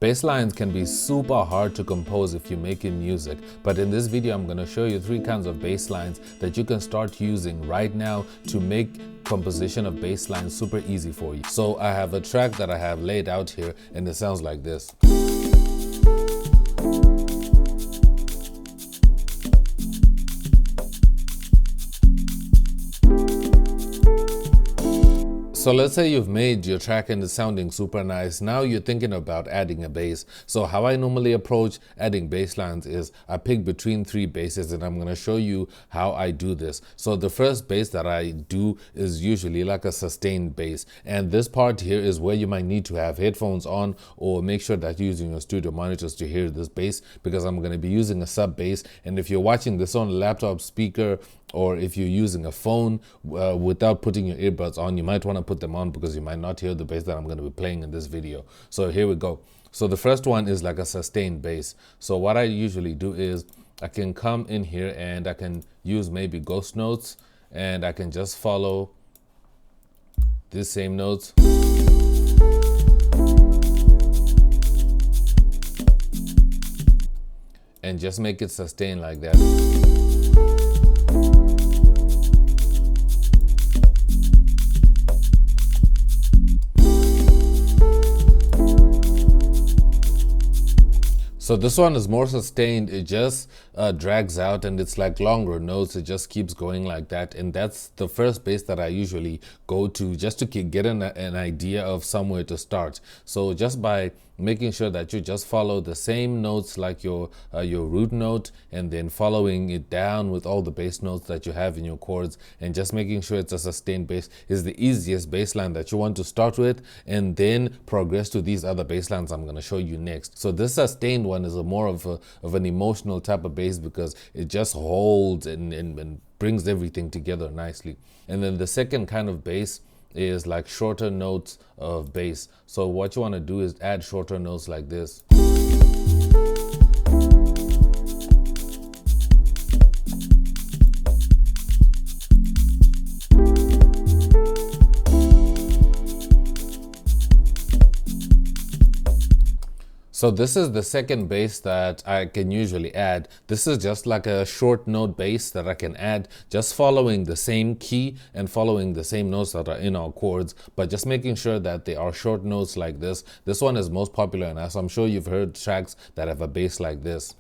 Bass lines can be super hard to compose if you're making music, but in this video I'm going to show you 3 kinds of bass lines that you can start using right now to make composition of bass lines super easy for you. So I have a track that I have laid out here and it sounds like this. So let's say you've made your track and it's sounding super nice. Now you're thinking about adding a bass. So how I normally approach adding bass lines is I pick between 3 basses and I'm going to show you how I do this. So the first bass that I do is usually like a sustained bass. And this part here is where you might need to have headphones on or make sure that you're using your studio monitors to hear this bass, because I'm going to be using a sub bass. And if you're watching this on a laptop speaker, or if you're using a phone without putting your earbuds on, you might want to put them on because you might not hear the bass that I'm going to be playing in this video. So here we go. So the first one is like a sustained bass. So what I usually do is I can come in here and I can use maybe ghost notes and I can just follow these same notes. And just make it sustain like that. So this one is more sustained, it just drags out and it's like longer notes, it just keeps going like that. And that's the first bass that I usually go to just to get an idea of somewhere to start. So just by making sure that you just follow the same notes like your root note and then following it down with all the bass notes that you have in your chords and just making sure it's a sustained bass is the easiest bass line that you want to start with, and then progress to these other bass lines I'm going to show you next. So this sustained one is a more of an emotional type of bass because it just holds and brings everything together nicely. And then the second kind of bass is like shorter notes of bass. So what you want to do is add shorter notes like this. So this is the second bass that I can usually add. This is just like a short note bass that I can add just following the same key and following the same notes that are in our chords, but just making sure that they are short notes like this. This one is most popular, and as I'm sure you've heard tracks that have a bass like this.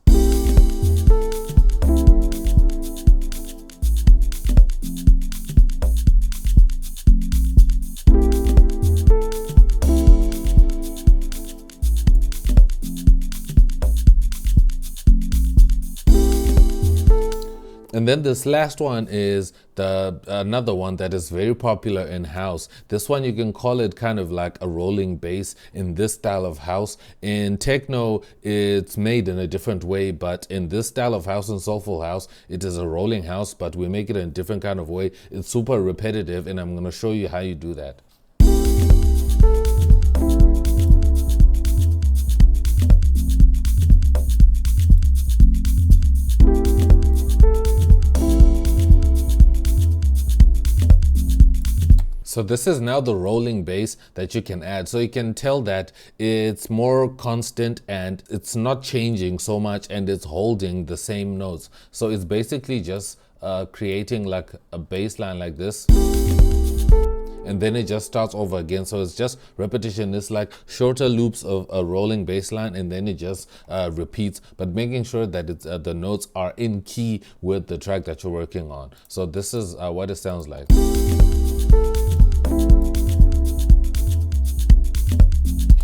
And then this last one is another one that is very popular in house. This one you can call it kind of like a rolling bass in this style of house. In techno, it's made in a different way, but in this style of house and soulful house, it is a rolling house, but we make it in a different kind of way. It's super repetitive, and I'm going to show you how you do that. So this is now the rolling bass that you can add. So you can tell that it's more constant and it's not changing so much and it's holding the same notes. So it's basically just creating like a bass line like this. And then it just starts over again. So it's just repetition. It's like shorter loops of a rolling bass line, and then it just repeats, but making sure that it's, the notes are in key with the track that you're working on. So this is what it sounds like.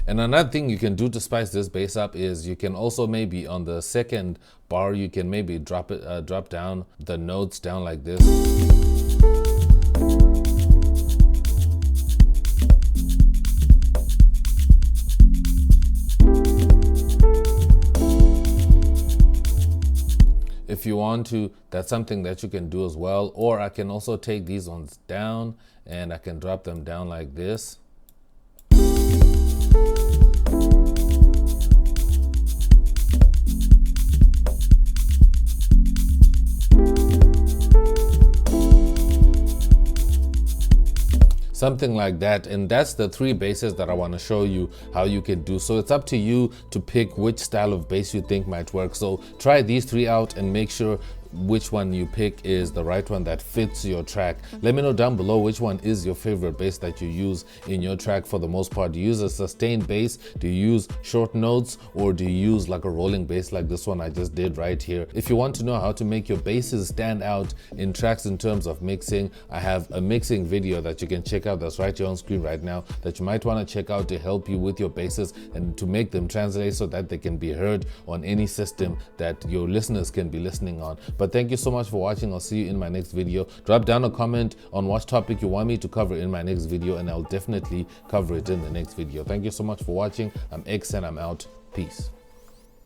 And another thing you can do to spice this bass up is you can also maybe on the second bar, you can maybe drop down the notes down like this. If you want to, that's something that you can do as well. Or I can also take these ones down and I can drop them down like this. something like that. And that's the 3 basses that I want to show you how you can do. So it's up to you to pick which style of bass you think might work. So try these 3 out and make sure which one you pick is the right one that fits your track. Let me know down below which one is your favorite bass that you use in your track for the most part. Do you use a sustained bass? Do you use short notes? Or do you use like a rolling bass like this one I just did right here? If you want to know how to make your basses stand out in tracks in terms of mixing, I have a mixing video that you can check out that's right here on screen right now that you might want to check out to help you with your basses and to make them translate so that they can be heard on any system that your listeners can be listening on. But thank you so much for watching. I'll see you in my next video. Drop down a comment on what topic you want me to cover in my next video, and I'll definitely cover it in the next video. Thank you so much for watching. I'm X and I'm out. Peace.